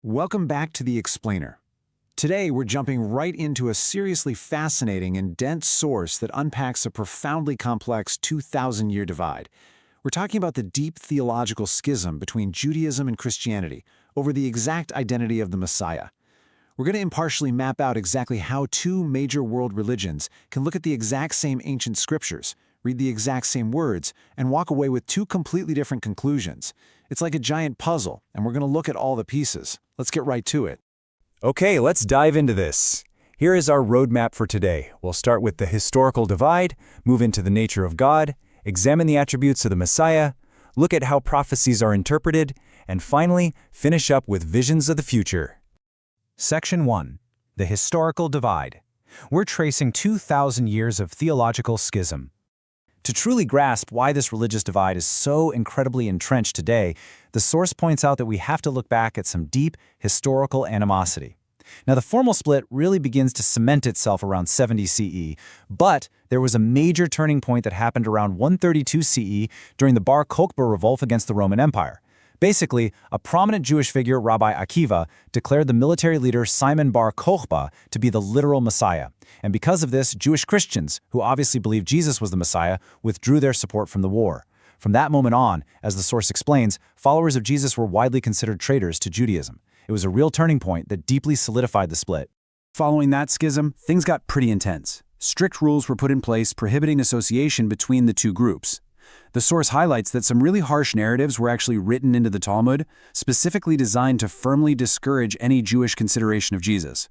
Welcome back to The Explainer. Today, we're jumping right into a seriously fascinating and dense source that unpacks a profoundly complex 2,000-year divide. We're talking about the deep theological schism between Judaism and Christianity over the exact identity of the Messiah. We're going to impartially map out exactly how two major world religions can look at the exact same ancient scriptures, read the exact same words, and walk away with two completely different conclusions. It's like a giant puzzle, and we're going to look at all the pieces. Let's get right to it. Okay, let's dive into this. Here is our roadmap for today. We'll start with the historical divide, move into the nature of God, examine the attributes of the Messiah, look at how prophecies are interpreted, and finally, finish up with visions of the future. Section 1. The Historical Divide. We're tracing 2,000 years of theological schism. To truly grasp why this religious divide is so incredibly entrenched today, the source points out that we have to look back at some deep historical animosity. Now, the formal split really begins to cement itself around 70 CE, but there was a major turning point that happened around 132 CE during the Bar Kokhba revolt against the Roman Empire. Basically, a prominent Jewish figure, Rabbi Akiva, declared the military leader Simon Bar Kokhba to be the literal Messiah. And because of this, Jewish Christians, who obviously believed Jesus was the Messiah, withdrew their support from the war. From that moment on, as the source explains, followers of Jesus were widely considered traitors to Judaism. It was a real turning point that deeply solidified the split. Following that schism, things got pretty intense. Strict rules were put in place prohibiting association between the two groups. The source highlights that some really harsh narratives were actually written into the Talmud, specifically designed to firmly discourage any Jewish consideration of Jesus.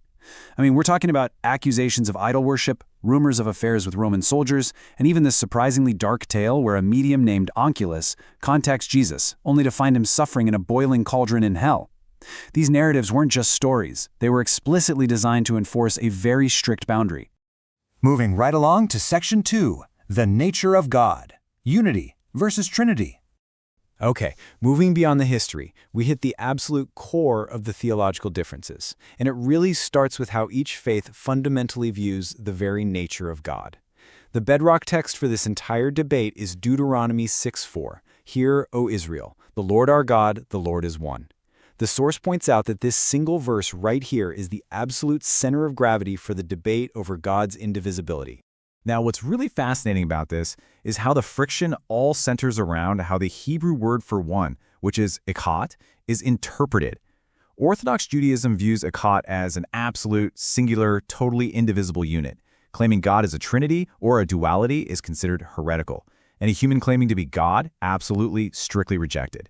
We're talking about accusations of idol worship, rumors of affairs with Roman soldiers, and even this surprisingly dark tale where a medium named Onkelos contacts Jesus, only to find him suffering in a boiling cauldron in hell. These narratives weren't just stories. They were explicitly designed to enforce a very strict boundary. Moving right along to Section 2, the nature of God. Unity versus Trinity. Okay, moving beyond the history, we hit the absolute core of the theological differences, and it really starts with how each faith fundamentally views the very nature of God. The bedrock text for this entire debate is Deuteronomy 6:4. Hear, O Israel, the Lord our God, the Lord is one. The source points out that this single verse right here is the absolute center of gravity for the debate over God's indivisibility. Now, what's really fascinating about this is how the friction all centers around how the Hebrew word for one, which is echad, is interpreted. Orthodox Judaism views echad as an absolute, singular, totally indivisible unit. Claiming God as a trinity or a duality is considered heretical. Any human claiming to be God, absolutely, strictly rejected.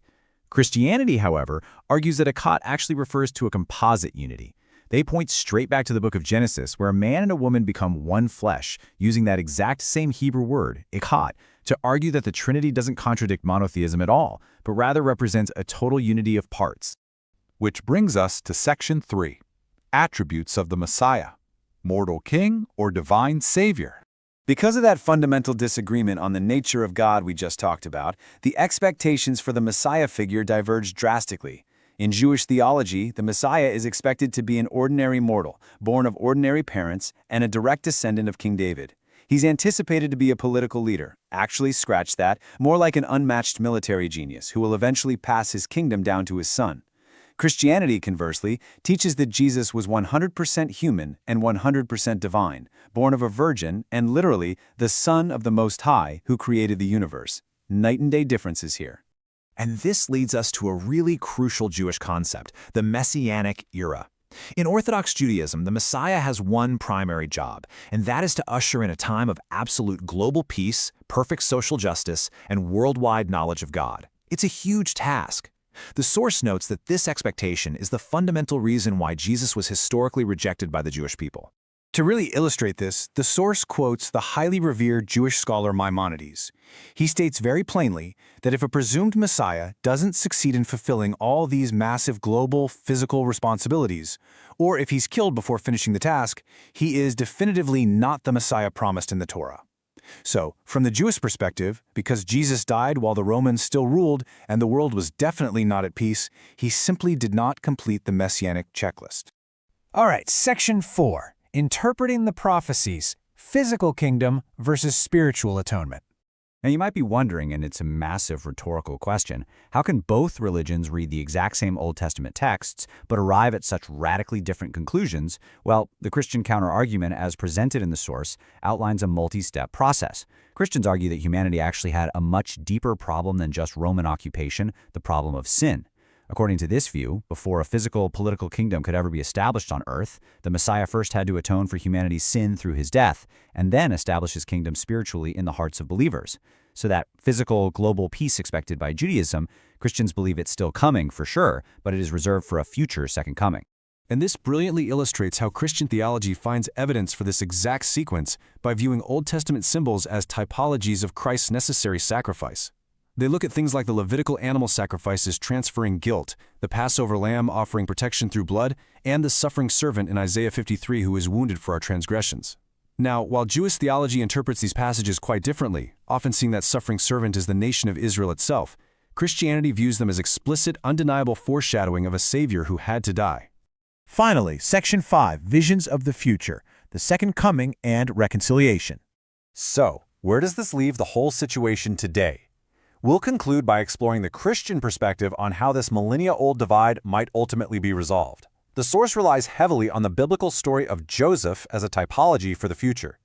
Christianity, however, argues that echad actually refers to a composite unity. They point straight back to the book of Genesis, where a man and a woman become one flesh, using that exact same Hebrew word, echad, to argue that the Trinity doesn't contradict monotheism at all, but rather represents a total unity of parts. Which brings us to Section 3, Attributes of the Messiah, Mortal King or Divine Savior. Because of that fundamental disagreement on the nature of God we just talked about, the expectations for the Messiah figure diverged drastically. In Jewish theology, the Messiah is expected to be an ordinary mortal, born of ordinary parents, and a direct descendant of King David. He's anticipated to be a political leader, actually scratch that, more like an unmatched military genius who will eventually pass his kingdom down to his son. Christianity, conversely, teaches that Jesus was 100% human and 100% divine, born of a virgin and literally the Son of the Most High who created the universe. Night and day differences here. And this leads us to a really crucial Jewish concept, the Messianic era. In Orthodox Judaism, the Messiah has one primary job, and that is to usher in a time of absolute global peace, perfect social justice, and worldwide knowledge of God. It's a huge task. The source notes that this expectation is the fundamental reason why Jesus was historically rejected by the Jewish people. To really illustrate this, the source quotes the highly revered Jewish scholar Maimonides. He states very plainly that if a presumed Messiah doesn't succeed in fulfilling all these massive global physical responsibilities, or if he's killed before finishing the task, he is definitively not the Messiah promised in the Torah. So, from the Jewish perspective, because Jesus died while the Romans still ruled and the world was definitely not at peace, he simply did not complete the Messianic checklist. All right, Section 4. Interpreting the Prophecies, Physical Kingdom versus Spiritual Atonement. Now, you might be wondering, and it's a massive rhetorical question, how can both religions read the exact same Old Testament texts but arrive at such radically different conclusions? Well, the Christian counterargument, as presented in the source, outlines a multi-step process. Christians argue that humanity actually had a much deeper problem than just Roman occupation, the problem of sin. According to this view, before a physical political kingdom could ever be established on earth, the Messiah first had to atone for humanity's sin through his death, and then establish his kingdom spiritually in the hearts of believers. So that physical global peace expected by Judaism, Christians believe it's still coming for sure, but it is reserved for a future second coming. And this brilliantly illustrates how Christian theology finds evidence for this exact sequence by viewing Old Testament symbols as typologies of Christ's necessary sacrifice. They look at things like the Levitical animal sacrifices transferring guilt, the Passover lamb offering protection through blood, and the suffering servant in Isaiah 53 who is wounded for our transgressions. Now, while Jewish theology interprets these passages quite differently, often seeing that suffering servant as the nation of Israel itself, Christianity views them as explicit, undeniable foreshadowing of a Savior who had to die. Finally, Section 5, Visions of the Future, the Second Coming and Reconciliation. So, where does this leave the whole situation today? We'll conclude by exploring the Christian perspective on how this millennia-old divide might ultimately be resolved. The source relies heavily on the biblical story of Joseph as a typology for the future.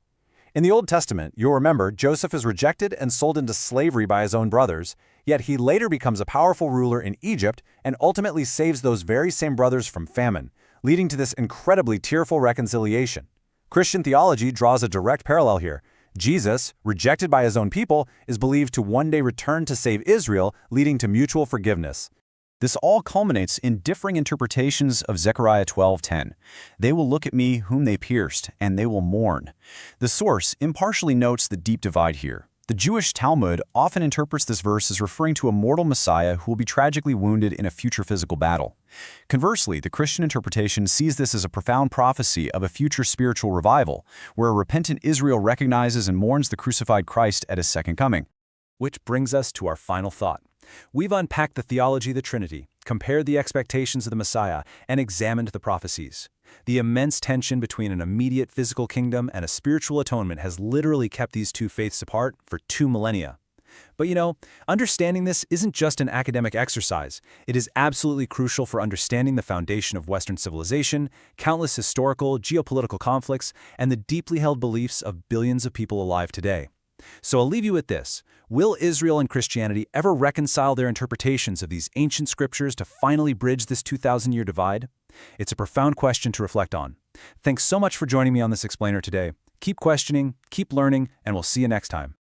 In the Old Testament, you'll remember Joseph is rejected and sold into slavery by his own brothers, yet he later becomes a powerful ruler in Egypt and ultimately saves those very same brothers from famine, leading to this incredibly tearful reconciliation. Christian theology draws a direct parallel here. Jesus, rejected by his own people, is believed to one day return to save Israel, leading to mutual forgiveness. This all culminates in differing interpretations of Zechariah 12:10. They will look at me whom they pierced, and they will mourn. The source impartially notes the deep divide here. The Jewish Talmud often interprets this verse as referring to a mortal Messiah who will be tragically wounded in a future physical battle. Conversely, the Christian interpretation sees this as a profound prophecy of a future spiritual revival, where a repentant Israel recognizes and mourns the crucified Christ at his second coming. Which brings us to our final thought. We've unpacked the theology of the Trinity, compared the expectations of the Messiah, and examined the prophecies. The immense tension between an immediate physical kingdom and a spiritual atonement has literally kept these two faiths apart for 2 millennia. But understanding this isn't just an academic exercise. It is absolutely crucial for understanding the foundation of Western civilization, countless historical, geopolitical conflicts, and the deeply held beliefs of billions of people alive today. So I'll leave you with this. Will Israel and Christianity ever reconcile their interpretations of these ancient scriptures to finally bridge this 2,000-year divide? It's a profound question to reflect on. Thanks so much for joining me on this explainer today. Keep questioning, keep learning, and we'll see you next time.